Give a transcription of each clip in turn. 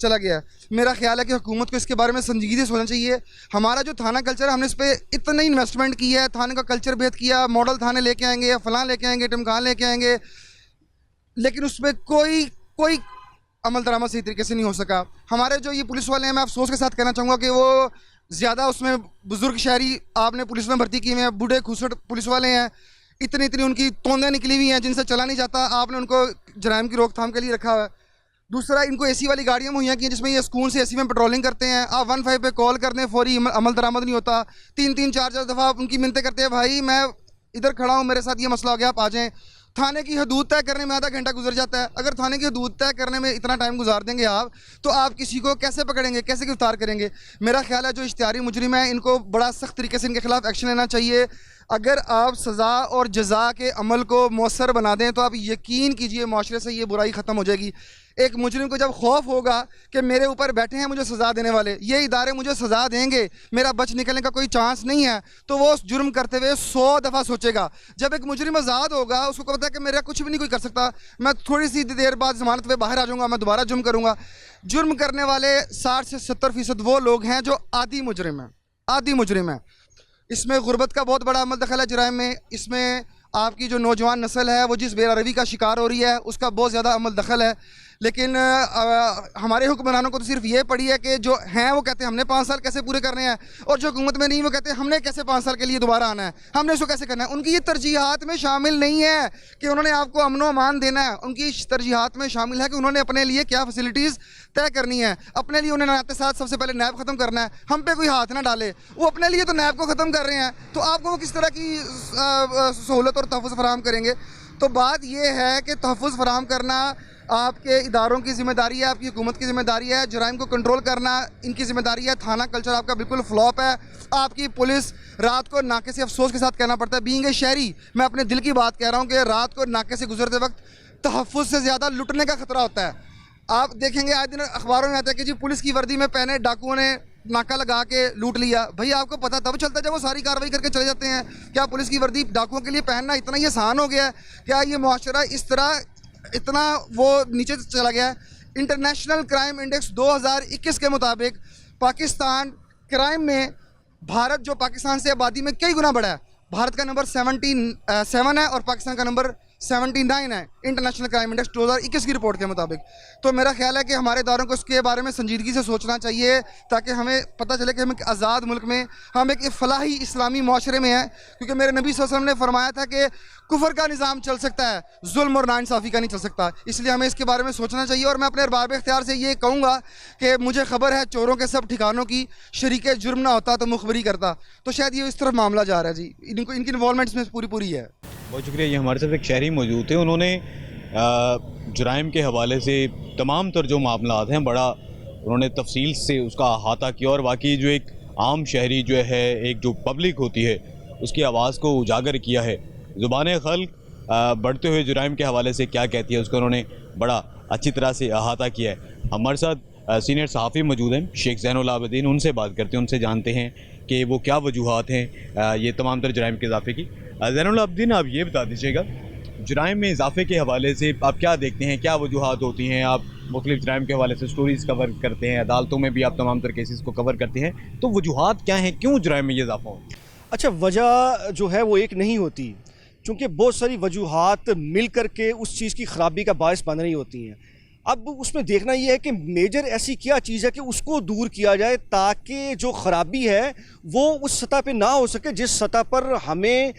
چلا گیا ہے۔ میرا خیال ہے کہ حکومت کو اس کے بارے میں سنجیدگی سے سوچنا چاہیے۔ ہمارا جو تھانہ کلچر ہے، ہم نے اس پہ اتنا انویسٹمنٹ کیا ہے، تھانے کا کلچر بہت کیا، ماڈل تھانے لے کے آئیں گے یا فلاں لے کے آئیں گے، ٹمکان لے کے آئیں گے، لیکن اس پہ کوئی عمل درآمد صحیح طریقے سے نہیں ہو سکا۔ ہمارے جو یہ پولیس والے ہیں، میں افسوس کے ساتھ کہنا چاہوں گا کہ وہ زیادہ اس میں بزرگ شہری آپ نے پولیس میں بھرتی کی ہوئے ہیں، بوڑھے کھوسٹ پولیس والے ہیں، اتنی ان کی توندیں نکلی ہوئی ہیں جن سے چلا نہیں جاتا، آپ نے ان کو جرائم کی روک تھام کے لیے رکھا ہوا ہے۔ دوسرا، ان کو اے سی والی گاڑیاں مہیا کی ہیں جس میں یہ سکون سے اے سی میں پیٹرولنگ کرتے ہیں، آپ 15 پہ کال کر دیں، فوری عمل درآمد نہیں ہوتا، 3-4 دفعہ ان کی منتیں کرتے ہیں، بھائی میں ادھر کھڑا ہوں، میرے ساتھ یہ مسئلہ ہو گیا، آپ آ جائیں۔ تھانے کی حدود طے کرنے میں آدھا گھنٹہ گزر جاتا ہے۔ اگر تھانے کی حدود طے کرنے میں اتنا ٹائم گزار دیں گے آپ، تو آپ کسی کو کیسے پکڑیں گے، کیسے گرفتار کریں گے؟ میرا خیال ہے جو اشتہاری مجرم ہیں، ان کو بڑا سخت طریقے سے ان کے خلاف ایکشن لینا چاہیے۔ اگر آپ سزا اور جزا کے عمل کو مؤثر بنا دیں تو آپ یقین کیجئے معاشرے سے یہ برائی ختم ہو جائے گی۔ ایک مجرم کو جب خوف ہوگا کہ میرے اوپر بیٹھے ہیں مجھے سزا دینے والے، یہ ادارے مجھے سزا دیں گے، میرا بچ نکلنے کا کوئی چانس نہیں ہے، تو وہ اس جرم کرتے ہوئے 100 دفعہ سوچے گا۔ جب ایک مجرم آزاد ہوگا، اس کو پتہ ہے کہ میرا کچھ بھی نہیں کوئی کر سکتا، میں تھوڑی سی دیر بعد ضمانت پہ باہر آ جاؤں گا، میں دوبارہ جرم کروں گا۔ جرم کرنے والے 60 سے 70% وہ لوگ ہیں جو عادی مجرم ہیں، عادی مجرم ہیں۔ اس میں غربت کا بہت بڑا عمل دخل ہے جرائم میں۔ اس میں آپ کی جو نوجوان نسل ہے وہ جس بے روی کا شکار ہو رہی ہے، اس کا بہت زیادہ عمل دخل ہے۔ لیکن ہمارے حکمرانوں کو تو صرف یہ پڑی ہے کہ جو ہیں وہ کہتے ہیں ہم نے 5 سال کیسے پورے کرنے ہیں، اور جو حکومت میں نہیں وہ کہتے ہیں ہم نے کیسے 5 سال کے لیے دوبارہ آنا ہے، ہم نے اس کو کیسے کرنا ہے۔ ان کی یہ ترجیحات میں شامل نہیں ہے کہ انہوں نے آپ کو امن و امان دینا ہے، ان کی ترجیحات میں شامل ہے کہ انہوں نے اپنے لیے کیا فیسلٹیز طے کرنی ہے۔ اپنے لیے انہیں ناتے ساتھ سب سے پہلے نیب ختم کرنا ہے، ہم پہ کوئی ہاتھ نہ ڈالے۔ وہ اپنے لیے تو نیب کو ختم کر رہے ہیں، تو آپ کو وہ کس طرح کی سہولت اور تحفظ فراہم کریں گے؟ تو بات یہ ہے کہ تحفظ فراہم کرنا آپ کے اداروں کی ذمہ داری ہے، آپ کی حکومت کی ذمہ داری ہے، جرائم کو کنٹرول کرنا ان کی ذمہ داری ہے۔ تھانہ کلچر آپ کا بالکل فلاپ ہے۔ آپ کی پولیس رات کو ناکے سے، افسوس کے ساتھ کہنا پڑتا ہے، بینگ اے شہری، میں اپنے دل کی بات کہہ رہا ہوں کہ رات کو ناکے سے گزرتے وقت تحفظ سے زیادہ لٹنے کا خطرہ ہوتا ہے۔ آپ دیکھیں گے آج دن اخباروں میں آتا ہے کہ جی پولیس کی وردی میں پہنے ڈاکوؤں نے ناکہ لگا کے لوٹ لیا۔ بھئی آپ کو پتہ تب چلتا ہے جب وہ ساری کارروائی کر کے چلے جاتے ہیں۔ کیا پولیس کی وردی ڈاکوؤں کے لیے پہننا اتنا ہی آسان ہو گیا ہے؟ کیا یہ معاشرہ اس طرح اتنا وہ نیچے چلا گیا ہے؟ انٹرنیشنل کرائم انڈیکس 2021 کے مطابق پاکستان کرائم میں بھارت جو پاکستان سے آبادی میں کئی گنا بڑا ہے، بھارت کا نمبر 77 ہے اور پاکستان کا نمبر 79 ہے انٹرنیشنل کرائم انڈیکس 2021 کی رپورٹ کے مطابق۔ تو میرا خیال ہے کہ ہمارے اداروں کو اس کے بارے میں سنجیدگی سے سوچنا چاہیے تاکہ ہمیں پتہ چلے کہ ہم ایک آزاد ملک میں، ہم ایک فلاحی اسلامی معاشرے میں ہیں، کیونکہ میرے نبی صلی اللہ علیہ وسلم نے فرمایا تھا کہ کفر کا نظام چل سکتا ہے، ظلم اور ناانصافی کا نہیں چل سکتا۔ اس لیے ہمیں اس کے بارے میں سوچنا چاہیے، اور میں اپنے ارباب اختیار سے یہ کہوں گا کہ مجھے خبر ہے چوروں کے سب ٹھکانوں کی، شریک جرم نہ ہوتا تو مخبری کرتا، تو شاید یہ اس طرف معاملہ جا رہا ہے۔ جی ان کی انوالومنٹ اس میں پوری ہے۔ بہت شکریہ۔ یہ ہمارے ساتھ ایک شہری موجود تھے، انہوں نے جرائم کے حوالے سے تمام تر جو معاملات ہیں بڑا انہوں نے تفصیل سے اس کا احاطہ کیا، اور واقعی جو ایک عام شہری جو ہے، ایک جو پبلک ہوتی ہے، اس کی آواز کو اجاگر کیا ہے۔ زبان خلق بڑھتے ہوئے جرائم کے حوالے سے کیا کہتی ہے اس کا انہوں نے بڑا اچھی طرح سے احاطہ کیا ہے۔ ہمارے ساتھ سینئر صحافی موجود ہیں شیخ زین العابدین، ان سے بات کرتے ہیں، ان سے جانتے ہیں کہ وہ کیا وجوہات ہیں یہ تمام تر جرائم کے اضافے کی۔ زین العابدین، آپ یہ بتا دیجیے گا جرائم میں اضافے کے حوالے سے آپ کیا دیکھتے ہیں، کیا وجوہات ہوتی ہیں؟ آپ مختلف جرائم کے حوالے سے سٹوریز کور کرتے ہیں، عدالتوں میں بھی آپ تمام تر کیسز کو کور کرتے ہیں، تو وجوہات کیا ہیں، کیوں جرائم میں یہ اضافہ ہو؟ اچھا، وجہ جو ہے وہ ایک نہیں ہوتی، چونکہ بہت ساری وجوہات مل کر کے اس چیز کی خرابی کا باعث بن رہی ہوتی ہیں۔ اب اس میں دیکھنا یہ ہے کہ میجر ایسی کیا چیز ہے کہ اس کو دور کیا جائے تاکہ جو خرابی ہے وہ اس سطح پہ نہ ہو سکے جس سطح پر ہمیں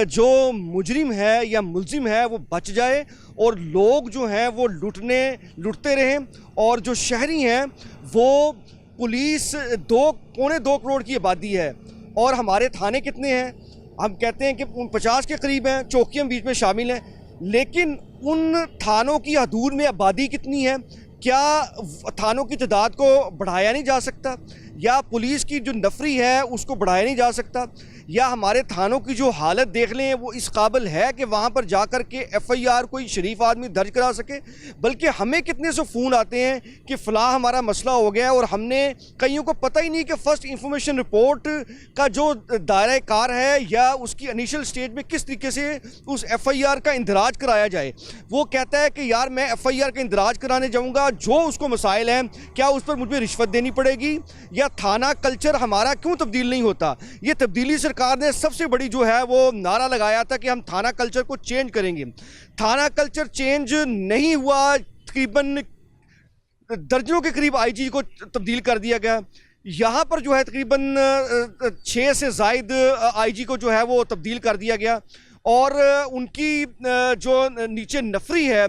جو مجرم ہے یا ملزم ہے وہ بچ جائے، اور لوگ جو ہیں وہ لٹتے رہیں، اور جو شہری ہیں وہ پولیس 2.25 کروڑ کی آبادی ہے، اور ہمارے تھانے کتنے ہیں؟ ہم کہتے ہیں کہ 50 کے قریب ہیں، چوکیاں بیچ میں شامل ہیں، لیکن ان تھانوں کی حدود میں آبادی کتنی ہے؟ کیا تھانوں کی تعداد کو بڑھایا نہیں جا سکتا؟ یا پولیس کی جو نفری ہے اس کو بڑھایا نہیں جا سکتا؟ یا ہمارے تھانوں کی جو حالت دیکھ لیں وہ اس قابل ہے کہ وہاں پر جا کر کے ایف آئی آر کوئی شریف آدمی درج کرا سکے؟ بلکہ ہمیں کتنے سے فون آتے ہیں کہ فلاں ہمارا مسئلہ ہو گیا ہے، اور ہم نے کئیوں کو پتہ ہی نہیں کہ فرسٹ انفارمیشن رپورٹ کا جو دائرہ کار ہے یا اس کی انیشل سٹیج میں کس طریقے سے اس ایف آئی آر کا اندراج کرایا جائے۔ وہ کہتا ہے کہ یار میں ایف آئی آر کا اندراج کرانے جاؤں گا، جو اس کو مسائل ہیں کیا اس پر مجھے رشوت دینی پڑے گی؟ یا تھانہ کلچر ہمارا کیوں تبدیل نہیں ہوتا؟ یہ تبدیلی سرکار نے سب سے بڑی جو ہے وہ نعرہ لگایا تھا کہ ہم تھانہ کلچر کو چینج کریں گے۔ تھانہ کلچر چینج نہیں ہوا، تقریباً درجنوں کے قریب آئی جی کو تبدیل کر دیا گیا۔ یہاں پر جو ہے تقریباً 6 سے زائد آئی جی کو جو ہے وہ تبدیل کر دیا گیا، اور ان کی جو نیچے نفری ہے،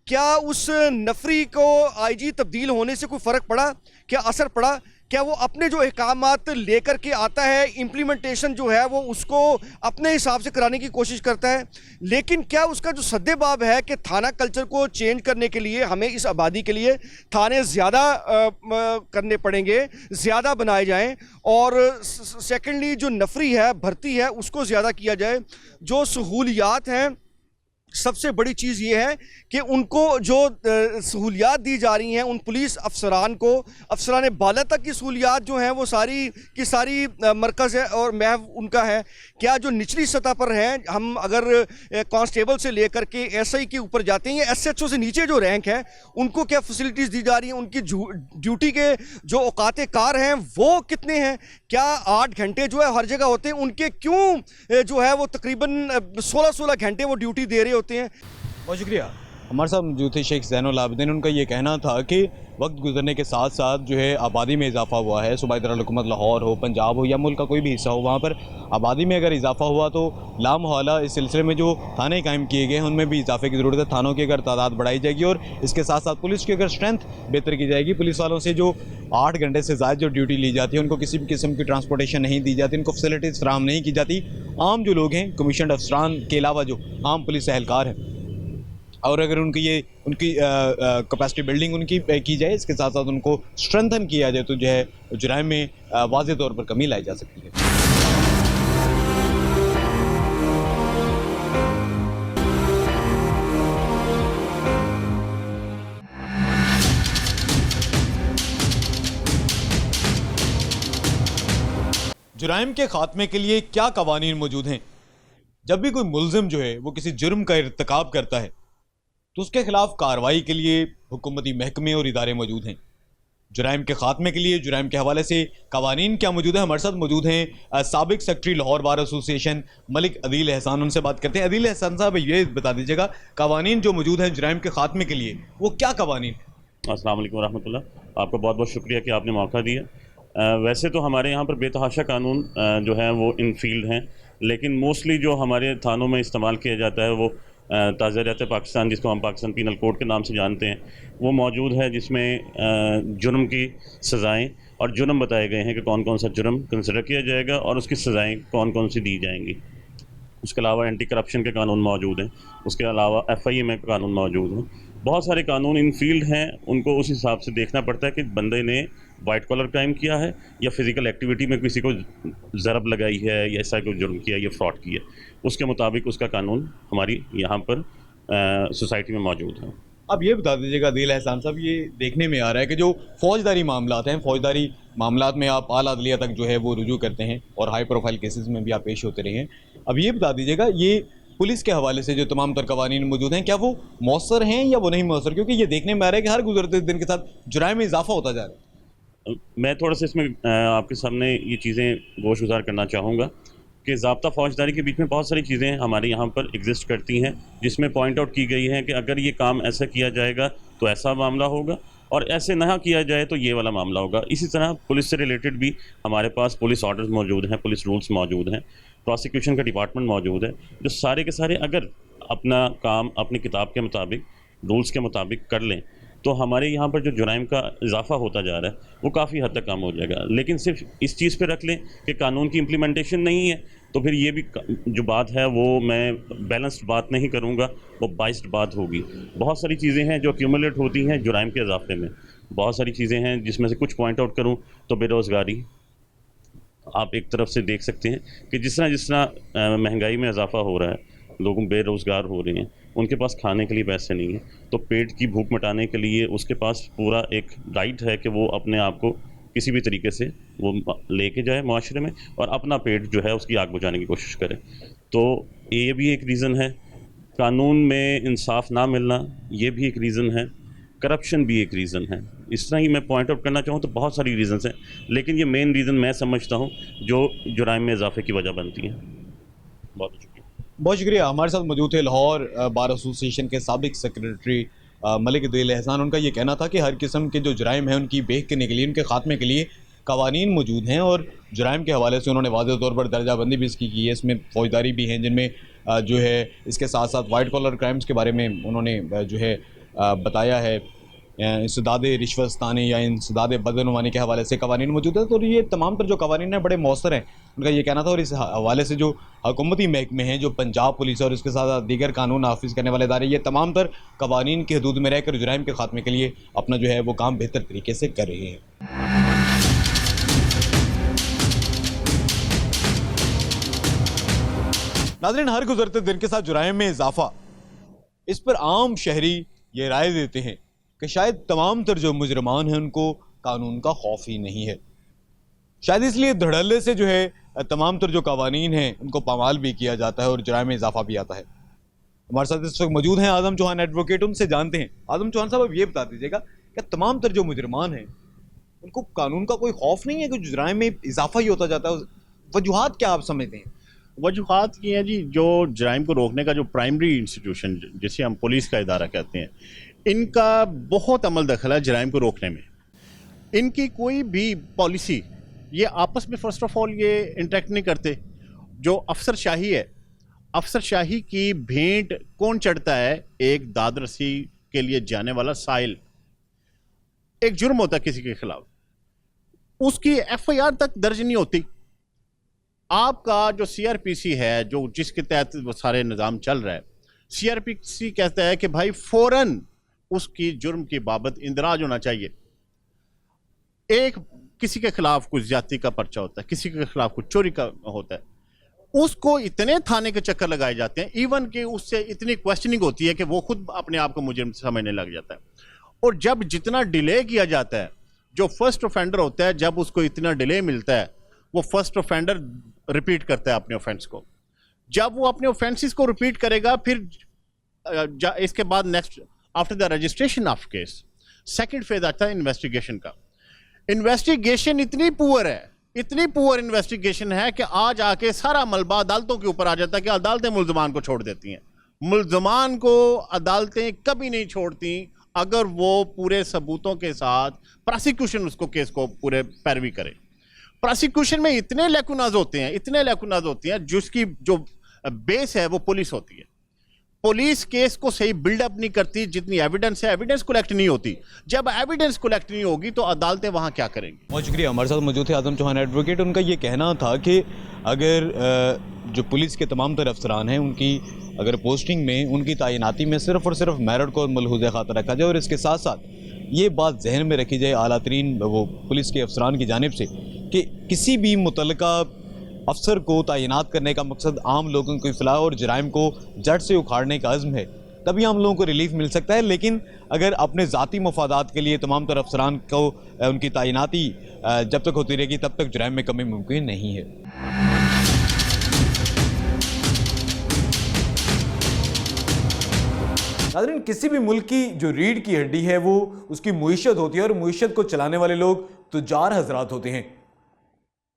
کیا اس نفری کو آئی جی تبدیل ہونے سے کوئی فرق پڑا؟ کیا اثر پڑا؟ کیا وہ اپنے جو احکامات لے کر کے آتا ہے، امپلیمنٹیشن جو ہے وہ اس کو اپنے حساب سے کرانے کی کوشش کرتا ہے؟ لیکن کیا اس کا جو سدِ باب ہے کہ تھانہ کلچر کو چینج کرنے کے لیے ہمیں اس آبادی کے لیے تھانے زیادہ کرنے پڑیں گے، زیادہ بنائے جائیں، اور سیکنڈلی جو نفری ہے، بھرتی ہے، اس کو زیادہ کیا جائے؟ جو سہولیات ہیں، سب سے بڑی چیز یہ ہے کہ ان کو جو سہولیات دی جا رہی ہیں ان پولیس افسران کو، افسران بالا تک کی سہولیات جو ہیں وہ ساری کی ساری مرکز ہے اور محو ان کا ہے۔ کیا جو نچلی سطح پر ہیں، ہم اگر کانسٹیبل سے لے کر کے ایس آئی کے اوپر جاتے ہیں، یا ایس ایچ او سے نیچے جو رینک ہے، ان کو کیا فیسلٹیز دی جا رہی ہیں؟ ان کی ڈیوٹی کے جو اوقات کار ہیں وہ کتنے ہیں؟ کیا 8 گھنٹے جو ہے ہر جگہ ہوتے ہیں؟ ان کے کیوں جو ہے وہ تقریباً 16 گھنٹے وہ ڈیوٹی دے رہے ہوتے ہیں؟ بہت شکریہ۔ ہمارے ساتھ موجود تھے شیخ زین العابدین۔ ان کا یہ کہنا تھا کہ وقت گزرنے کے ساتھ ساتھ جو ہے آبادی میں اضافہ ہوا ہے، صوبائی دارالحکومت لاہور ہو، پنجاب ہو، یا ملک کا کوئی بھی حصہ ہو، وہاں پر آبادی میں اگر اضافہ ہوا تو لامحالہ اس سلسلے میں جو تھانے قائم کیے گئے ہیں ان میں بھی اضافے کی ضرورت ہے۔ تھانوں کی اگر تعداد بڑھائی جائے گی اور اس کے ساتھ ساتھ پولیس کی اگر اسٹرینتھ بہتر کی جائے گی، پولیس والوں سے جو 8 گھنٹے سے زائد جو ڈیوٹی لی جاتی ہے، ان کو کسی بھی قسم کی ٹرانسپورٹیشن نہیں دی جاتی، ان کو فیسلٹیز فراہم نہیں کی جاتی، عام جو لوگ ہیں، کمیشنڈ افسران کے علاوہ جو عام پولیس اہلکار ہیں، اور اگر ان کی کیپیسٹی بلڈنگ ان کی جائے، اس کے ساتھ ساتھ ان کو اسٹرینتھن کیا جائے، تو جو ہے جرائم میں واضح طور پر کمی لائی جا سکتی ہے۔ جرائم کے خاتمے کے لیے کیا قوانین موجود ہیں؟ جب بھی کوئی ملزم جو ہے وہ کسی جرم کا ارتکاب کرتا ہے تو اس کے خلاف کارروائی کے لیے حکومتی محکمے اور ادارے موجود ہیں۔ جرائم کے خاتمے کے لیے جرائم کے حوالے سے قوانین کیا موجود ہیں؟ ہمارے ساتھ موجود ہیں سابق سیکرٹری لاہور بار ایسوسی ایشن ملک عدیل احسان، ان سے بات کرتے ہیں۔ عدیل احسان صاحب، یہ بتا دیجیے گا قوانین جو موجود ہیں جرائم کے خاتمے کے لیے، وہ کیا قوانین ہیں؟ السلام علیکم ورحمۃ اللہ، آپ کا بہت بہت شکریہ کہ آپ نے موقع دیا۔ ویسے تو ہمارے یہاں پر بے تحاشا قانون جو ہیں وہ ان فیلڈ ہیں، لیکن موسٹلی جو ہمارے تھانوں میں استعمال کیا جاتا ہے وہ تعزیرات پاکستان، جس کو ہم پاکستان پینل کوڈ کے نام سے جانتے ہیں، وہ موجود ہے، جس میں جرم کی سزائیں اور جرم بتائے گئے ہیں کہ کون کون سا جرم کنسیڈر کیا جائے گا اور اس کی سزائیں کون کون سی دی جائیں گی۔ اس کے علاوہ اینٹی کرپشن کے قانون موجود ہیں، اس کے علاوہ ایف آئی ایم اے کے قانون موجود ہیں۔ بہت سارے قانون ان فیلڈ ہیں، ان کو اس حساب سے دیکھنا پڑتا ہے کہ بندے نے وائٹ کالر کرائم کیا ہے یا فزیکل ایکٹیویٹی میں کسی کو ضرب لگائی ہے یا ایسا کوئی جرم کیا یا فراڈ کیا، اس کے مطابق اس کا قانون ہماری یہاں پر سوسائٹی میں موجود ہے۔ اب یہ بتا دیجیے گا عدیل احسان صاحب، یہ دیکھنے میں آ رہا ہے کہ جو فوجداری معاملات ہیں، فوجداری معاملات میں آپ اعلیٰ عدلیہ تک جو ہے وہ رجوع کرتے ہیں اور ہائی پروفائل کیسز میں بھی آپ پیش ہوتے رہے ہیں۔ اب یہ بتا دیجیے گا یہ پولیس کے حوالے سے جو تمام تر قوانین موجود ہیں، کیا وہ مؤثر ہیں یا وہ نہیں مؤثر؟ کیونکہ یہ دیکھنے میں آ رہا ہے کہ ہر گزرتے دن کے ساتھ جرائم میں اضافہ ہوتا جا رہا ہے۔ میں تھوڑا سا اس میں آپ کے سامنے یہ چیزیں گوش گزار کرنا چاہوں گا کہ ضابطہ فوجداری کے بیچ میں بہت ساری چیزیں ہمارے یہاں پر ایگزسٹ کرتی ہیں، جس میں پوائنٹ آؤٹ کی گئی ہے کہ اگر یہ کام ایسا کیا جائے گا تو ایسا معاملہ ہوگا، اور ایسے نہ کیا جائے تو یہ والا معاملہ ہوگا۔ اسی طرح پولیس سے ریلیٹڈ بھی ہمارے پاس پولیس آرڈرز موجود ہیں، پولیس رولز موجود ہیں، پروسیکیوشن کا ڈپارٹمنٹ موجود ہے، جو سارے کے سارے اگر اپنا کام اپنی کتاب کے مطابق، رولز کے مطابق کر لیں تو ہمارے یہاں پر جو جرائم کا اضافہ ہوتا جا رہا ہے وہ کافی حد تک کم ہو جائے گا۔ لیکن صرف اس چیز پہ رکھ لیں کہ قانون کی امپلیمنٹیشن نہیں ہے تو پھر یہ بھی جو بات ہے وہ میں بیلنسڈ بات نہیں کروں گا، وہ بائسڈ بات ہوگی۔ بہت ساری چیزیں ہیں جو ایکیومولیٹ ہوتی ہیں جرائم کے اضافے میں، بہت ساری چیزیں ہیں جس میں سے کچھ پوائنٹ آؤٹ کروں تو بے روزگاری، آپ ایک طرف سے دیکھ سکتے ہیں کہ جس طرح مہنگائی میں اضافہ ہو رہا ہے، لوگوں بے روزگار ہو رہے ہیں، ان کے پاس کھانے کے لیے پیسے نہیں ہیں، تو پیٹ کی بھوک مٹانے کے لیے اس کے پاس پورا ایک رائٹ ہے کہ وہ اپنے آپ کو کسی بھی طریقے سے وہ لے کے جائے معاشرے میں اور اپنا پیٹ جو ہے اس کی آگ بجھانے کی کوشش کرے. تو یہ بھی ایک ریزن ہے. قانون میں انصاف نہ ملنا یہ بھی ایک ریزن ہے. کرپشن بھی ایک ریزن ہے. اس طرح ہی میں پوائنٹ آؤٹ کرنا چاہوں تو بہت ساری ریزنز ہیں، لیکن یہ مین ریزن میں سمجھتا ہوں جو جرائم میں اضافے کی وجہ بنتی ہیں. بہت شکریہ. بہت شکریہ. ہمارے ساتھ موجود تھے لاہور بار ایسوسی ایشن کے سابق سیکرٹری ملک دلیل احسان. ان کا یہ کہنا تھا کہ ہر قسم کے جو جرائم ہیں ان کی بیک کرنے کے لیے، ان کے خاتمے کے لیے قوانین موجود ہیں، اور جرائم کے حوالے سے انہوں نے واضح طور پر درجہ بندی بھی اس کی ہے. اس میں فوجداری بھی ہیں جن میں جو ہے اس کے ساتھ ساتھ وائٹ کالر کرائمز کے بارے میں انہوں نے جو ہے بتایا ہے. انسداد رشوت ستانی یا انسداد بدعنوانی کے حوالے سے قوانین موجود ہیں. تو یہ تمام تر جو قوانین ہیں بڑے مؤثر ہیں، ان کا یہ کہنا تھا. اور اس حوالے سے جو حکومتی محکمے ہیں، جو پنجاب پولیس اور اس کے ساتھ دیگر قانون نافذ کرنے والے ادارے، یہ تمام تر قوانین کی حدود میں رہ کر جرائم کے خاتمے کے لیے اپنا جو ہے وہ کام بہتر طریقے سے کر رہے ہیں. ناظرین، ہر گزرتے دن کے ساتھ جرائم میں اضافہ، اس پر عام شہری یہ رائے دیتے ہیں کہ شاید تمام تر جو مجرمان ہیں ان کو قانون کا خوف ہی نہیں ہے. شاید اس لیے دھڑلے سے جو ہے تمام تر جو قوانین ہیں ان کو پامال بھی کیا جاتا ہے اور جرائم میں اضافہ بھی آتا ہے. ہمارے ساتھ اس وقت موجود ہیں اعظم چوہان ایڈوکیٹ. ان سے جانتے ہیں. اعظم چوہان صاحب، اب یہ بتا دیجیے گا کہ تمام تر جو مجرمان ہیں ان کو قانون کا کوئی خوف نہیں ہے کہ جرائم میں اضافہ ہی ہوتا جاتا ہے؟ وجوہات کیا آپ سمجھتے ہیں؟ وجوہات یہ ہیں جی، جو جرائم کو روکنے کا جو پرائمری انسٹیٹیوشن جسے ہم پولیس کا ادارہ کہتے ہیں، ان کا بہت عمل دخل ہے جرائم کو روکنے میں. ان کی کوئی بھی پالیسی یہ آپس میں فرسٹ آف آل یہ انٹریکٹ نہیں کرتے. جو افسر شاہی ہے، افسر شاہی کی بھینٹ کون چڑھتا ہے؟ ایک داد رسی کے لیے جانے والا سائل. ایک جرم ہوتا ہے کسی کے خلاف، اس کی ایف آئی آر تک درج نہیں ہوتی. آپ کا جو سی آر پی سی ہے، جو جس کے تحت وہ سارے نظام چل رہا ہے، سی آر پی سی کہتا ہے کہ بھائی فوراً اس کی جرم کی بابت اندراج ہونا چاہیے. ایک کسی کے خلاف کچھ زیادتی کا پرچہ ہوتا ہے، کسی کے خلاف کچھ چوری کا ہوتا ہے، اس کو اتنے تھانے کے چکر لگائے جاتے ہیں، ایون کہ اس سے اتنی کویسچننگ ہوتی ہے کہ وہ خود اپنے آپ کو مجرم سمجھنے لگ جاتا ہے. اور جب جتنا ڈیلے کیا جاتا ہے، جو فرسٹ اوفینڈر ہوتا ہے، جب اس کو اتنا ڈیلے ملتا ہے، وہ فرسٹ اوفینڈر ریپیٹ کرتا ہے اپنے اوفینس کو. جب وہ اپنے اوفینسز کو ریپیٹ کرے گا، پھر اس کے بعد next after the registration of case second phase آتا ہے انویسٹیگیشن کا. انویسٹیگیشن اتنی پور ہے، اتنی پور انویسٹیگیشن ہے کہ آج آ کے سارا ملبہ عدالتوں کے اوپر آ جاتا ہے کہ عدالتیں ملزمان کو چھوڑ دیتی ہیں. ملزمان کو عدالتیں کبھی نہیں چھوڑتی اگر وہ پورے ثبوتوں کے ساتھ پراسیکیوشن اس کو کیس کو پورے پیروی کرے. پراسیکیوشن میں اتنے لیکوناز ہوتے ہیں جس کی جو بیس ہے وہ پولیس ہوتی ہے. پولیس کیس کو صحیح بلڈ اپ نہیں کرتی. جتنی ایویڈنس ہے، ایویڈنس کلیکٹ نہیں ہوتی. جب ایویڈنس کلیکٹ نہیں ہوگی تو عدالتیں وہاں کیا کریں گی؟ بہت شکریہ. ہمارے ساتھ موجود تھے اعظم چوہان ایڈوکیٹ. ان کا یہ کہنا تھا کہ اگر جو پولیس کے تمام تر افسران ہیں ان کی اگر پوسٹنگ میں، ان کی تعیناتی میں صرف اور صرف میرٹ کو ملحوظ خاطر رکھا جائے، اور اس کے ساتھ ساتھ یہ بات ذہن میں رکھی جائے اعلیٰ ترین وہ پولیس کے افسران کی جانب سے کہ کسی بھی متعلقہ افسر کو تعینات کرنے کا مقصد عام لوگوں کی فلاح اور جرائم کو جڑ سے اکھاڑنے کا عزم ہے، تبھی عام لوگوں کو ریلیف مل سکتا ہے. لیکن اگر اپنے ذاتی مفادات کے لیے تمام تر افسران کو ان کی تعیناتی جب تک ہوتی رہے گی تب تک جرائم میں کمی ممکن نہیں ہے. ناظرین، کسی بھی ملک کی جو ریڑھ کی ہڈی ہے وہ اس کی معیشت ہوتی ہے، اور معیشت کو چلانے والے لوگ تجار حضرات ہوتے ہیں.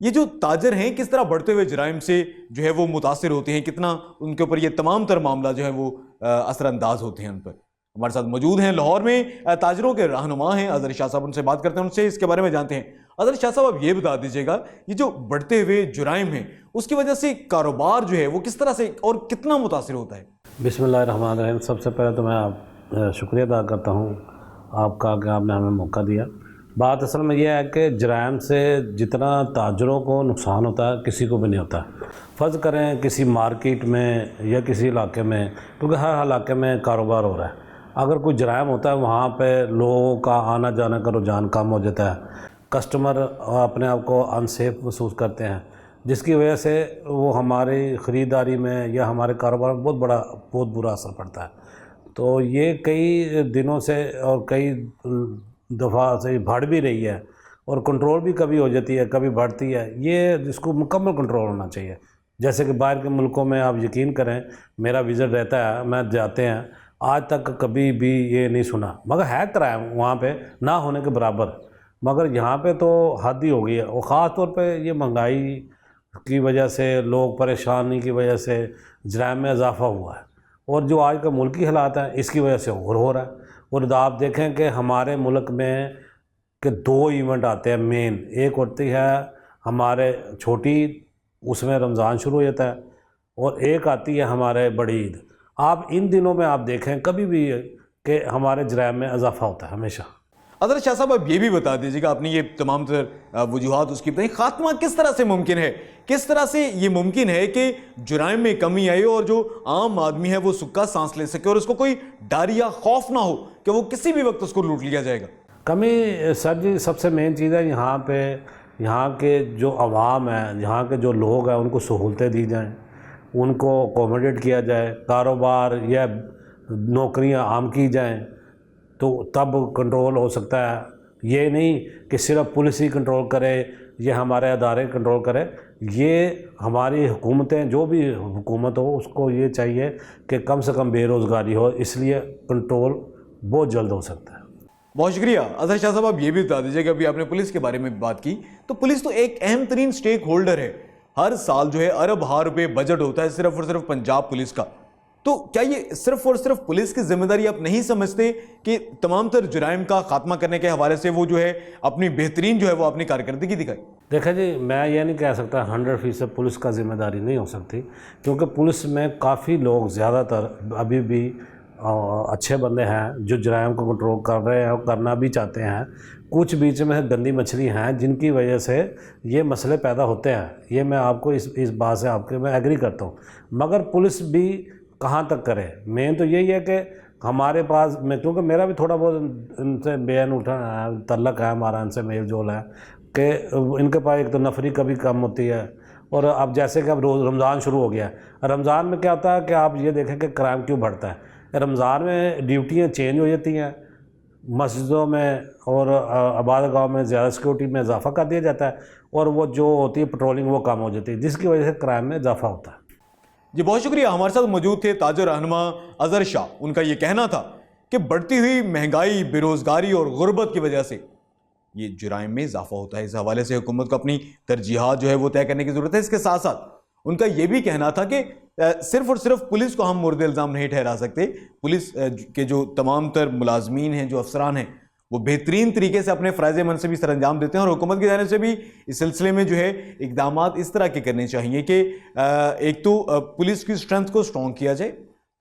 یہ جو تاجر ہیں کس طرح بڑھتے ہوئے جرائم سے جو ہے وہ متاثر ہوتے ہیں، کتنا ان کے اوپر یہ تمام تر معاملہ جو ہے وہ اثر انداز ہوتے ہیں ان پر. ہمارے ساتھ موجود ہیں لاہور میں تاجروں کے رہنما ہیں اظہر شاہ صاحب. ان سے بات کرتے ہیں، ان سے اس کے بارے میں جانتے ہیں. اظہر شاہ صاحب، اب یہ بتا دیجیے گا، یہ جو بڑھتے ہوئے جرائم ہیں اس کی وجہ سے کاروبار جو ہے وہ کس طرح سے اور کتنا متاثر ہوتا ہے؟ بسم اللہ الرحمن الرحیم. سب سے پہلے تو میں شکریہ ادا کرتا ہوں آپ کا کہ آپ نے ہمیں موقع دیا. بات اصل میں یہ ہے کہ جرائم سے جتنا تاجروں کو نقصان ہوتا ہے کسی کو بھی نہیں ہوتا. فرض کریں کسی مارکیٹ میں یا کسی علاقے میں، کیونکہ ہر علاقے میں کاروبار ہو رہا ہے، اگر کوئی جرائم ہوتا ہے وہاں پہ لوگوں کا آنا جانا کا رجحان کم ہو جاتا ہے، کسٹمر اپنے آپ کو انسیف محسوس کرتے ہیں، جس کی وجہ سے وہ ہماری خریداری میں یا ہمارے کاروبار میں بہت برا اثر پڑتا ہے۔ تو یہ کئی دنوں سے اور کئی دفعہ سے بڑھ بھی رہی ہے، اور کنٹرول بھی کبھی ہو جاتی ہے، کبھی بڑھتی ہے۔ یہ جس کو مکمل کنٹرول ہونا چاہیے۔ جیسے کہ باہر کے ملکوں میں آپ یقین کریں، میرا وزٹ رہتا ہے، میں جاتے ہیں، آج تک کبھی بھی یہ نہیں سنا، مگر ہے کرائم وہاں پہ نہ ہونے کے برابر، مگر یہاں پہ تو حد ہی ہو گئی ہے۔ اور خاص طور پہ یہ مہنگائی کی وجہ سے، لوگ پریشانی کی وجہ سے جرائم میں اضافہ ہوا ہے، اور جو آج کا ملکی حالات ہیں اس کی وجہ سے اور ہو رہا ہے۔ اور آپ دیکھیں کہ ہمارے ملک میں کہ 2 ایونٹ آتے ہیں مین، ایک ہوتی ہے ہمارے چھوٹی، اس میں رمضان شروع ہو جاتا ہے، اور ایک آتی ہے ہمارے بڑی عید۔ آپ ان دنوں میں آپ دیکھیں کبھی بھی کہ ہمارے جرائم میں اضافہ ہوتا ہے ہمیشہ۔ اظہر شاہ صاحب اب یہ بھی بتا دیجیے کہ آپ نے یہ تمام تر وجوہات اس کی بتائی، خاتمہ کس طرح سے ممکن ہے؟ کس طرح سے یہ ممکن ہے کہ جرائم میں کمی آئے اور جو عام آدمی ہے وہ سکا سانس لے سکے اور اس کو کوئی ڈر یا خوف نہ ہو کہ وہ کسی بھی وقت اس کو لوٹ لیا جائے گا؟ کمی سر جی سب سے مین چیز ہے یہاں پہ، یہاں کے جو عوام ہیں، یہاں کے جو لوگ ہیں، ان کو سہولتیں دی جائیں، ان کو اکوموڈیٹ کیا جائے، کاروبار یا نوکریاں عام کی جائیں، تو تب کنٹرول ہو سکتا ہے۔ یہ نہیں کہ صرف پولیس ہی کنٹرول کرے یا ہمارے ادارے کنٹرول کرے، یہ ہماری حکومتیں، جو بھی حکومت ہو اس کو یہ چاہیے کہ کم سے کم بے روزگاری ہو، اس لیے کنٹرول بہت جلد ہو سکتا ہے۔ بہت شکریہ اظہر شاہ صاحب۔ آپ یہ بھی بتا دیجیے کہ ابھی آپ نے پولیس کے بارے میں بات کی، تو پولیس تو ایک اہم ترین سٹیک ہولڈر ہے، ہر سال جو ہے ارب ہار روپے بجٹ ہوتا ہے صرف اور صرف پنجاب پولیس کا، تو کیا یہ صرف اور صرف پولیس کی ذمہ داری آپ نہیں سمجھتے کہ تمام تر جرائم کا خاتمہ کرنے کے حوالے سے وہ جو ہے اپنی بہترین جو ہے وہ اپنی کارکردگی دکھائے؟ دیکھیں جی، میں یہ نہیں کہہ سکتا 100% پولیس کا ذمہ داری نہیں ہو سکتی، کیونکہ پولیس میں کافی لوگ زیادہ تر ابھی بھی اچھے بندے ہیں جو جرائم کو کنٹرول کر رہے ہیں اور کرنا بھی چاہتے ہیں۔ کچھ بیچ میں گندی مچھلی ہیں جن کی وجہ سے یہ مسئلے پیدا ہوتے ہیں، یہ میں آپ کو اس بات سے آپ کے میں ایگری کرتا ہوں، مگر پولیس بھی کہاں تک کرے؟ مین تو یہی ہے کہ ہمارے پاس میں، کیونکہ میرا بھی تھوڑا بہت ان سے بین اٹھا تعلق ہے، ہمارا ان سے میل جول ہے، کہ ان کے پاس ایک تو نفری کبھی کم ہوتی ہے، اور اب جیسے کہ اب رمضان شروع ہو گیا ہے، رمضان میں کیا ہوتا ہے کہ آپ یہ دیکھیں کہ کرائم کیوں بڑھتا ہے۔ رمضان میں ڈیوٹیاں چینج ہو جاتی ہیں، مسجدوں میں اور آباد گاؤں میں زیادہ سیکورٹی میں اضافہ کر دیا جاتا ہے، اور وہ جو ہوتی ہے پٹرولنگ وہ کم ہو جاتی ہے، جس کی وجہ سے کرائم میں اضافہ ہوتا ہے۔ جی بہت شکریہ۔ ہمارے ساتھ موجود تھے تاجر رہنما اظہر شاہ۔ ان کا یہ کہنا تھا کہ بڑھتی ہوئی مہنگائی، بے روزگاری اور غربت کی وجہ سے یہ جرائم میں اضافہ ہوتا ہے۔ اس حوالے سے حکومت کو اپنی ترجیحات جو ہے وہ طے کرنے کی ضرورت ہے۔ اس کے ساتھ ساتھ ان کا یہ بھی کہنا تھا کہ صرف اور صرف پولیس کو ہم مورد الزام نہیں ٹھہرا سکتے، پولیس کے جو تمام تر ملازمین ہیں، جو افسران ہیں، وہ بہترین طریقے سے اپنے فرائض منصبی سر انجام دیتے ہیں، اور حکومت کی جانب سے بھی اس سلسلے میں جو ہے اقدامات اس طرح کے کرنے چاہیے کہ ایک تو پولیس کی سٹرنتھ کو سٹرونگ کیا جائے،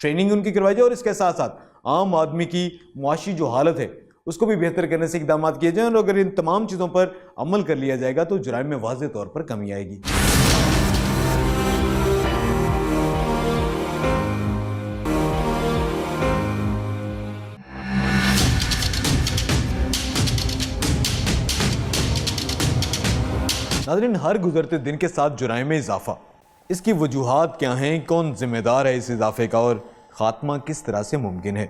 ٹریننگ ان کی کروائی جائے، اور اس کے ساتھ ساتھ عام آدمی کی معاشی جو حالت ہے اس کو بھی بہتر کرنے سے اقدامات کیے جائیں، اور اگر ان تمام چیزوں پر عمل کر لیا جائے گا تو جرائم میں واضح طور پر کمی آئے گی۔ ناظرین، ہر گزرتے دن کے ساتھ جرائم میں اضافہ، اس کی وجوہات کیا ہیں، کون ذمہ دار ہے اس اضافے کا، اور خاتمہ کس طرح سے ممکن ہے؟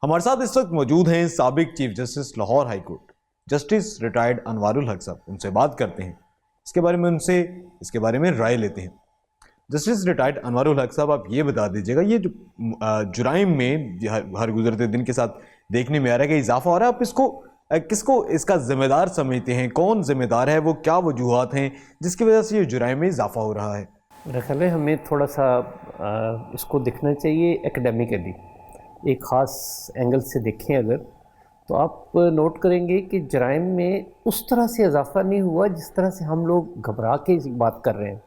ہمارے ساتھ اس وقت موجود ہیں سابق chief justice Lahore high court justice retired Anwar ul Haq صاحب۔ ان سے بات کرتے ہیں، اس کے بارے میں رائے لیتے ہیں۔ جسٹس ریٹائرڈ انوار الحق صاحب، آپ یہ بتا دیجیے گا، یہ جو جرائم میں ہر گزرتے دن کے ساتھ دیکھنے میں آ رہا ہے کہ اضافہ ہو رہا ہے، آپ کس کو اس کا ذمہ دار سمجھتے ہیں؟ کون ذمہ دار ہے؟ وہ کیا وجوہات ہیں جس کی وجہ سے یہ جرائم میں اضافہ ہو رہا ہے؟ میرا خیال ہے ہمیں تھوڑا سا اس کو دیکھنا چاہیے ایکڈیمکلی، ایک خاص اینگل سے دیکھیں اگر، تو آپ نوٹ کریں گے کہ جرائم میں اس طرح سے اضافہ نہیں ہوا جس طرح سے ہم لوگ گھبرا کے بات کر رہے ہیں۔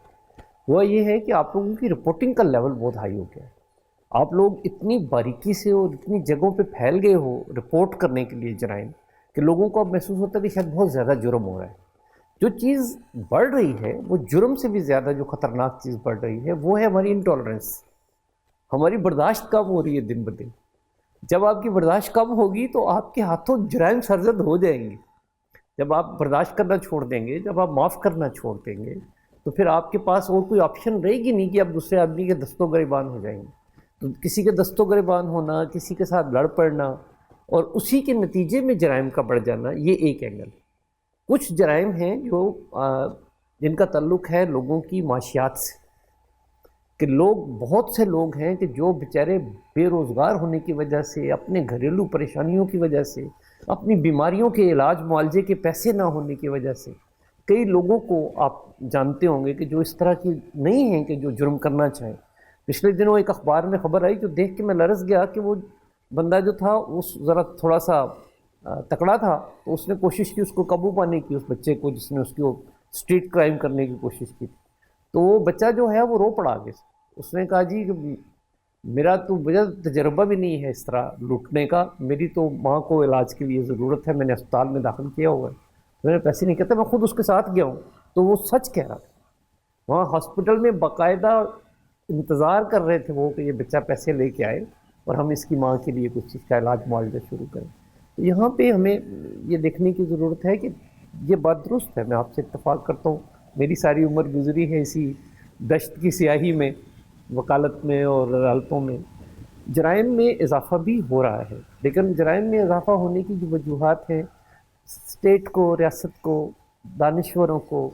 وہ یہ ہے کہ آپ لوگوں کی رپورٹنگ کا لیول بہت ہائی ہو گیا ہے، آپ لوگ اتنی باریکی سے اور اتنی جگہوں پہ پھیل گئے ہو رپورٹ کرنے کے لیے جرائم، کہ لوگوں کو اب محسوس ہوتا ہے کہ شاید بہت زیادہ جرم ہو رہا ہے۔ جو چیز بڑھ رہی ہے وہ جرم سے بھی زیادہ جو خطرناک چیز بڑھ رہی ہے وہ ہے ہماری انٹالرنس، ہماری برداشت کم ہو رہی ہے دن بدن۔ جب آپ کی برداشت کم ہوگی تو آپ کے ہاتھوں جرائم سرزد ہو جائیں گے، جب آپ برداشت کرنا چھوڑ دیں گے، جب آپ معاف کرنا چھوڑ دیں گے، تو پھر آپ کے پاس اور کوئی آپشن رہے گی نہیں کہ آپ دوسرے آدمی کے دست و گریبان ہو جائیں گے. تو کسی کے دست و گریبان ہونا، کسی کے ساتھ لڑ پڑنا اور اسی کے نتیجے میں جرائم کا بڑھ جانا، یہ ایک اینگل. کچھ جرائم ہیں جو جن کا تعلق ہے لوگوں کی معاشیات سے، کہ بہت سے لوگ ہیں کہ جو بیچارے بے روزگار ہونے کی وجہ سے، اپنے گھریلو پریشانیوں کی وجہ سے، اپنی بیماریوں کے علاج معالجے کے پیسے نہ ہونے کی وجہ سے، کئی لوگوں کو آپ جانتے ہوں گے کہ جو اس طرح کی نہیں ہیں کہ جو جرم کرنا چاہیں. پچھلے دنوں ایک اخبار میں خبر آئی جو دیکھ کے میں لرز گیا کہ وہ بندہ جو تھا اس ذرا تھوڑا سا تکڑا تھا، تو اس نے کوشش کی اس کو قابو پانے کی، اس بچے کو جس نے اس کو اسٹریٹ کرائم کرنے کی کوشش کی. تو وہ بچہ جو ہے وہ رو پڑا آگے سے. اس نے کہا جی کہ میرا تو مجھے تجربہ بھی نہیں ہے اس طرح لوٹنے کا، میری تو ماں کو علاج کے لیے ضرورت ہے، میں نے اسپتال میں داخل کیا ہوا ہے، میں نے پیسے نہیں کہتا، میں خود اس کے ساتھ گیا ہوں. تو وہ سچ کہہ رہا تھا. وہاں ہاسپٹل میں باقاعدہ انتظار کر رہے تھے وہ کہ یہ بچہ پیسے لے کے آئے اور ہم اس کی ماں کے لیے کچھ چیز کا علاج معالجہ شروع کریں. تو یہاں پہ ہمیں یہ دیکھنے کی ضرورت ہے کہ یہ بات درست ہے، میں آپ سے اتفاق کرتا ہوں. میری ساری عمر گزری ہے اسی دشت کی سیاہی میں، وکالت میں اور عدالتوں میں. جرائم میں اضافہ بھی ہو رہا ہے، لیکن جرائم میں اضافہ ہونے کی جو وجوہات ہیں، اسٹیٹ کو، ریاست کو، دانشوروں کو،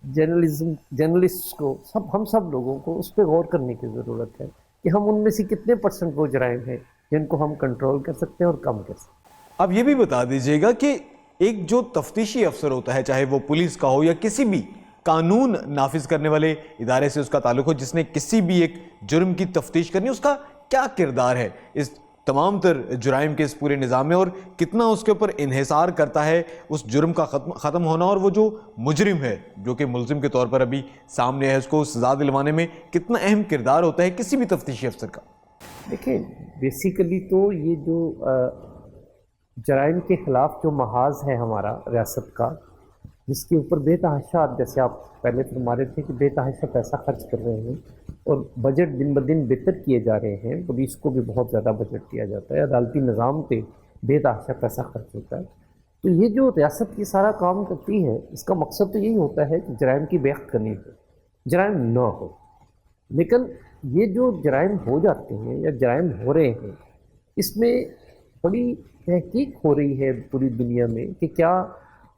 جرنلسٹ کو، ہم سب لوگوں کو اس پہ غور کرنے کی ضرورت ہے کہ ہم ان میں سے کتنے % وہ جرائم ہیں جن کو ہم کنٹرول کر سکتے ہیں اور کم کر سکتے ہیں. اب یہ بھی بتا دیجئے گا کہ ایک جو تفتیشی افسر ہوتا ہے، چاہے وہ پولیس کا ہو یا کسی بھی قانون نافذ کرنے والے ادارے سے اس کا تعلق ہو، جس نے کسی بھی ایک جرم کی تفتیش کرنی، اس کا کیا کردار ہے اس تمام تر جرائم کے اس پورے نظام میں، اور کتنا اس کے اوپر انحصار کرتا ہے اس جرم کا ختم ہونا، اور وہ جو مجرم ہے جو کہ ملزم کے طور پر ابھی سامنے ہے، اس کو سزا دلوانے میں کتنا اہم کردار ہوتا ہے کسی بھی تفتیشی افسر کا؟ دیکھیں، بیسیکلی تو یہ جو جرائم کے خلاف جو محاذ ہے ہمارا ریاست کا، جس کے اوپر بے تحاشا، جیسے آپ پہلے فرما رہے تھے کہ بے تحاشا پیسہ خرچ کر رہے ہیں اور بجٹ دن بدن بہتر کیے جا رہے ہیں، پولیس کو بھی بہت زیادہ بجٹ دیا جاتا ہے، عدالتی نظام پہ بے تحاشا پیسہ خرچ ہوتا ہے. تو یہ جو ریاست کی سارا کام کرتی ہے، اس کا مقصد تو یہی ہوتا ہے کہ جرائم کی بیعت کرنی ہو، جرائم نہ ہو. لیکن یہ جو جرائم ہو جاتے ہیں یا جرائم ہو رہے ہیں، اس میں بڑی تحقیق ہو رہی ہے پوری دنیا میں کہ کیا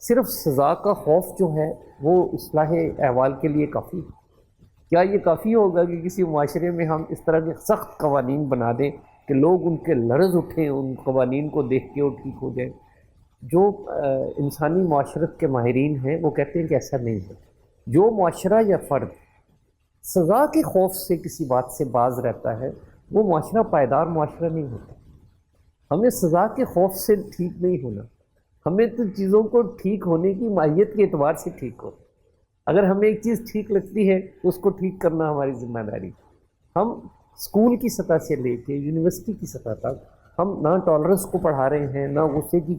صرف سزا کا خوف جو ہے وہ اصلاح احوال کے لیے کافی ہے؟ کیا یہ کافی ہوگا کہ کسی معاشرے میں ہم اس طرح کے سخت قوانین بنا دیں کہ لوگ ان کے لرز اٹھیں ان قوانین کو دیکھ کے اور ٹھیک ہو جائیں؟ جو انسانی معاشرت کے ماہرین ہیں وہ کہتے ہیں کہ ایسا نہیں ہے. جو معاشرہ یا فرد سزا کے خوف سے کسی بات سے باز رہتا ہے، وہ معاشرہ پائیدار معاشرہ نہیں ہوتا. ہمیں سزا کے خوف سے ٹھیک نہیں ہونا، ہمیں تو چیزوں کو ٹھیک ہونے کی ماہیت کے اعتبار سے ٹھیک ہو. اگر ہمیں ایک چیز ٹھیک لگتی ہے تو اس کو ٹھیک کرنا ہماری ذمہ داری. ہم اسکول کی سطح سے لے کے یونیورسٹی کی سطح تک ہم نہ ٹالرنس کو پڑھا رہے ہیں، نہ غصے کی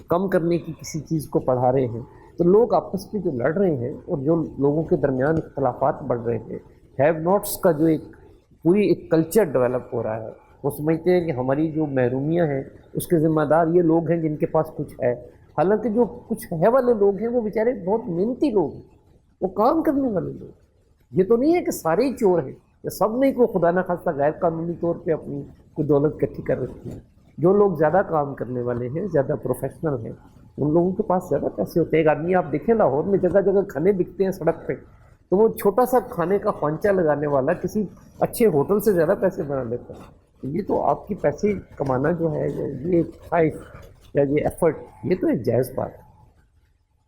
کم کرنے کی کسی چیز کو پڑھا رہے ہیں. تو لوگ آپس میں جو لڑ رہے ہیں اور جو لوگوں کے درمیان اختلافات بڑھ رہے ہیں، ہیو ناٹس کا جو ایک کلچر ڈیولپ ہو رہا ہے، وہ سمجھتے ہیں کہ ہماری جو محرومیاں ہیں اس کے ذمہ دار یہ لوگ ہیں جن کے پاس کچھ ہے. حالانکہ جو کچھ ہے والے لوگ ہیں وہ بیچارے بہت محنتی لوگ ہیں، وہ کام کرنے والے لوگ. یہ تو نہیں ہے کہ سارے ہی چور ہیں یا سب نے کوئی خدا نہ خواستہ غیر قانونی طور پہ اپنی کوئی دولت اکٹھی کر رکھی ہے. جو لوگ زیادہ کام کرنے والے ہیں، زیادہ پروفیشنل ہیں، ان لوگوں کے پاس زیادہ پیسے ہوتے ہیں. ایک آدمی آپ دیکھیں لاہور میں جگہ جگہ کھانے بکتے ہیں سڑک پہ، تو وہ چھوٹا سا کھانے کا خوانچہ لگانے والا کسی اچھے ہوٹل سے زیادہ پیسے بنا لیتا ہے. یہ تو آپ کی پیسے کمانا جو ہے، یہ خواہش یا یہ ایفرٹ، یہ تو ایک جائز بات ہے.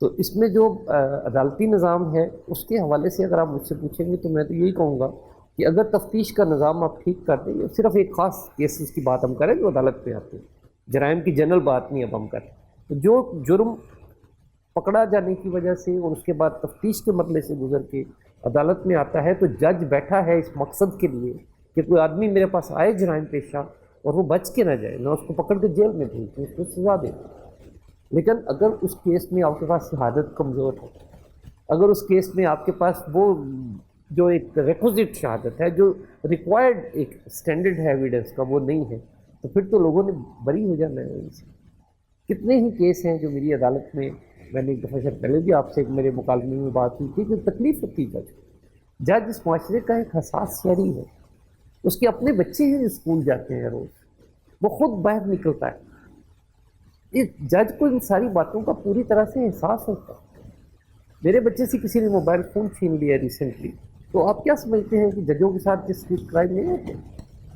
تو اس میں جو عدالتی نظام ہے اس کے حوالے سے اگر آپ مجھ سے پوچھیں گے تو میں تو یہی کہوں گا کہ اگر تفتیش کا نظام آپ ٹھیک کر دیں، صرف ایک خاص کیسز کی بات ہم کریں جو عدالت پہ آتے ہیں، جرائم کی جنرل بات نہیں اب ہم کریں، تو جو جرم پکڑا جانے کی وجہ سے اور اس کے بعد تفتیش کے مرحلے سے گزر کے عدالت میں آتا ہے، تو جج بیٹھا ہے اس مقصد کے لیے کہ کوئی آدمی میرے پاس آئے جرائم پیشہ اور وہ بچ کے نہ جائے، میں اس کو پکڑ کے جیل میں بھیج دوں، اس کو سزا دے دوں. لیکن اگر اس کیس میں آپ کے پاس شہادت کمزور ہے، اگر اس کیس میں آپ کے پاس وہ جو ایک ریکوزٹ شہادت ہے، جو ریکوائرڈ ایک اسٹینڈرڈ ہے ایویڈنس کا، وہ نہیں ہے، تو پھر تو لوگوں نے بری ہو جانا ہے. کتنے ہی کیس ہیں جو میری عدالت میں نے ایک دفعہ شاید پہلے بھی آپ سے ایک میرے مکالمے میں بات ہوئی تھی کہ تکلیف ہوتی ہے جج اس معاشرے کا ایک حساس شہری ہے، اس کے اپنے بچے ہیں جو اسکول جاتے ہیں روز، وہ خود باہر نکلتا ہے، اس جج کو ان ساری باتوں کا پوری طرح سے احساس ہوتا ہے۔ میرے بچے سے کسی نے موبائل فون چھین لیا ریسنٹلی، تو آپ کیا سمجھتے ہیں کہ ججوں کے ساتھ ڈسپیوٹ کرائم نہیں ہوتے؟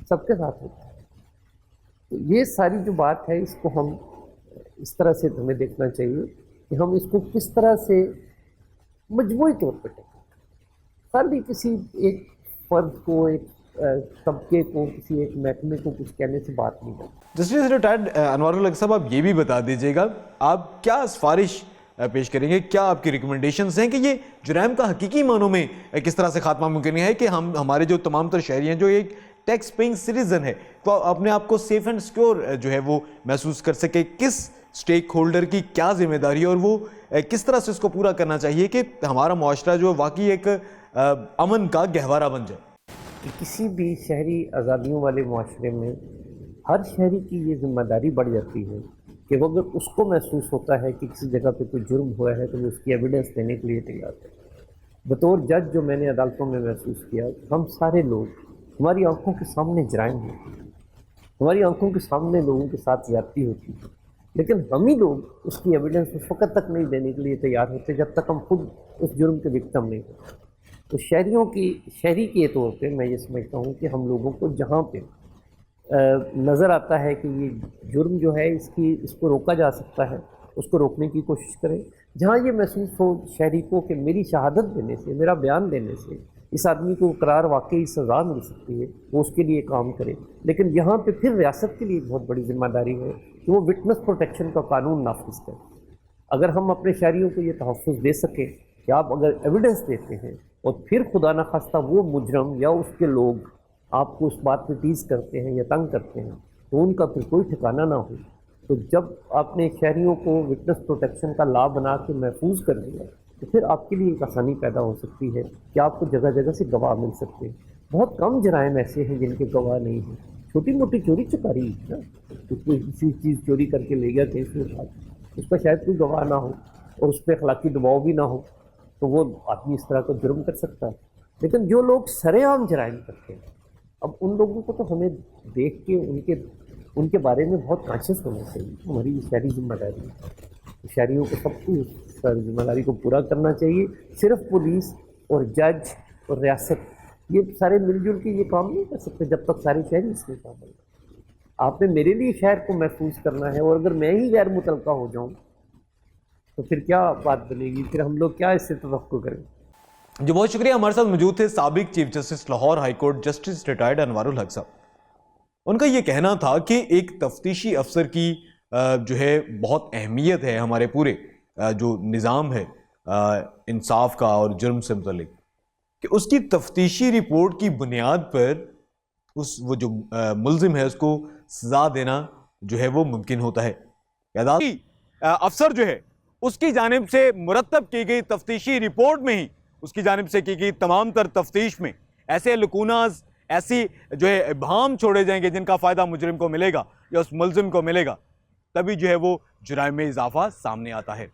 سب کے ساتھ ہوتا ہے۔ تو یہ ساری جو بات ہے اس کو ہم اس طرح سے ہمیں دیکھنا چاہیے کہ ہم اس کو کس طرح سے مجموعی طور پہ کریں، خالی کسی ایک فرد کو، ایک طبقے کو، کسی ایک محکمے کو کچھ کہنے سے بات نہیں کرتی۔ جسٹس ریٹائرڈ انوار الحق صاحب، آپ یہ بھی بتا دیجیے گا آپ کیا سفارش پیش کریں گے، کیا آپ کی ریکمنڈیشنز ہیں کہ یہ جرائم کا حقیقی معنوں میں کس طرح سے خاتمہ ممکن ہے کہ ہمارے جو تمام تر شہری ہیں جو ایک ٹیکس پیئنگ سٹیزن ہے تو اپنے آپ کو سیف اینڈ سیکیور جو ہے وہ محسوس کر سکے، کس سٹیک ہولڈر کی کیا ذمہ داری ہے اور وہ کس طرح سے اس کو پورا کرنا چاہیے کہ ہمارا معاشرہ جو واقعی ایک امن کا گہوارہ بن جائے؟ کہ کسی بھی شہری آزادیوں والے معاشرے میں ہر شہری کی یہ ذمہ داری بڑھ جاتی ہے کہ وہ اگر اس کو محسوس ہوتا ہے کہ کسی جگہ پہ کوئی جرم ہوا ہے تو وہ اس کی ایویڈنس دینے کے لیے تیار ہے۔ بطور جج جو میں نے عدالتوں میں محسوس کیا، ہم سارے لوگ، ہماری آنکھوں کے سامنے جرائم ہوتے ہیں، ہماری آنکھوں کے سامنے لوگوں کے ساتھ زیادتی ہوتی ہے، لیکن ہم ہی لوگ اس کی ایویڈنس اس وقت تک نہیں دینے کے لیے تیار ہوتے جب تک ہم خود اس جرم کے وکٹم نہیں ہوتے۔ تو شہری کے طور پہ میں یہ سمجھتا ہوں کہ ہم لوگوں کو جہاں پہ نظر آتا ہے کہ یہ جرم جو ہے اس کو روکا جا سکتا ہے، اس کو روکنے کی کوشش کریں۔ جہاں یہ محسوس ہو شہری کو کہ میری شہادت دینے سے، میرا بیان دینے سے اس آدمی کو قرار واقعی سزا مل سکتی ہے، وہ اس کے لیے کام کرے۔ لیکن یہاں پہ پھر ریاست کے لیے ایک بہت بڑی ذمہ داری ہے کہ وہ وٹنس پروٹیکشن کا قانون نافذ کرے۔ اگر ہم اپنے شہریوں کو یہ تحفظ دے سکیں کہ آپ اگر ایویڈنس دیتے ہیں اور پھر خدا نخواستہ وہ مجرم یا اس کے لوگ آپ کو اس بات پہ ٹیز کرتے ہیں یا تنگ کرتے ہیں تو ان کا پھر کوئی ٹھکانہ نہ ہو، تو جب آپ نے شہریوں کو وٹنس پروٹیکشن کا لا بنا کے محفوظ کر دیا تو پھر آپ کے لیے ایک آسانی پیدا ہو سکتی ہے کہ آپ کو جگہ جگہ سے گواہ مل سکتے ہیں۔ بہت کم جرائم ایسے ہیں جن کے گواہ نہیں ہیں، چھوٹی موٹی چوری چکاری نا، کوئی کسی چیز چوری کر کے لے گیا کیس میں اٹھا کے، اس پر شاید کوئی گواہ نہ ہو اور اس پہ اخلاقی دباؤ بھی نہ ہو تو وہ آدمی اس طرح کا جرم کر سکتا ہے۔ لیکن جو لوگ سرے عام جرائم کرتے ہیں، اب ان لوگوں کو تو ہمیں دیکھ کے ان کے بارے میں بہت کانشیس ہونا چاہیے۔ ہماری شہری ذمہ داری ہے، شہریوں کو سب کی ذمہ داری کو پورا کرنا چاہیے۔ صرف پولیس اور جج اور ریاست یہ سارے مل جل کے یہ کام نہیں کر سکتے جب تک سارے شہری اس میں شامل ہیں۔ آپ نے میرے لیے شہر کو محفوظ کرنا ہے اور اگر میں ہی غیر متعلقہ ہو جاؤں تو پھر کیا بات بنے گی؟ پھر ہم لوگ کیا اس سے توقع کریں؟ جو بہت شکریہ، ہمارے ساتھ موجود تھے سابق chief justice Lahore high court justice retired Anwar ul Haq صاحب۔ ان کا یہ کہنا تھا کہ ایک تفتیشی افسر کی جو ہے بہت اہمیت ہے ہمارے پورے جو نظام ہے انصاف کا اور جرم سے متعلق، کہ اس کی تفتیشی رپورٹ کی بنیاد پر وہ جو ملزم ہے اس کو سزا دینا جو ہے وہ ممکن ہوتا ہے۔ افسر جو ہے اس کی جانب سے مرتب کی گئی تفتیشی رپورٹ میں ہی، اس کی جانب سے کی گئی تمام تر تفتیش میں ایسے لکوناز، ایسی جو ہے ابہام چھوڑے جائیں گے جن کا فائدہ مجرم کو ملے گا یا اس ملزم کو ملے گا، تبھی جو ہے وہ جرائم میں اضافہ سامنے آتا ہے۔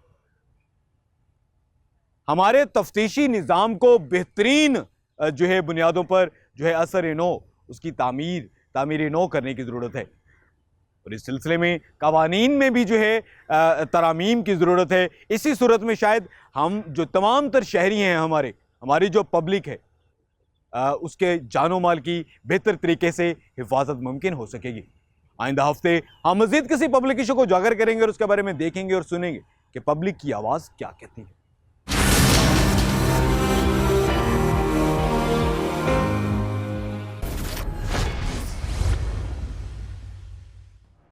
ہمارے تفتیشی نظام کو بہترین جو ہے بنیادوں پر جو ہے اثر نو، اس کی تعمیر نو کرنے کی ضرورت ہے، اور اس سلسلے میں قوانین میں بھی جو ہے ترامیم کی ضرورت ہے۔ اسی صورت میں شاید ہم جو تمام تر شہری ہیں ہماری جو پبلک ہے اس کے جان و مال کی بہتر طریقے سے حفاظت ممکن ہو سکے گی۔ آئندہ ہفتے ہم مزید کسی پبلک ایشو کو اجاگر کریں گے اور اس کے بارے میں دیکھیں گے اور سنیں گے کہ پبلک کی آواز کیا کہتی ہے۔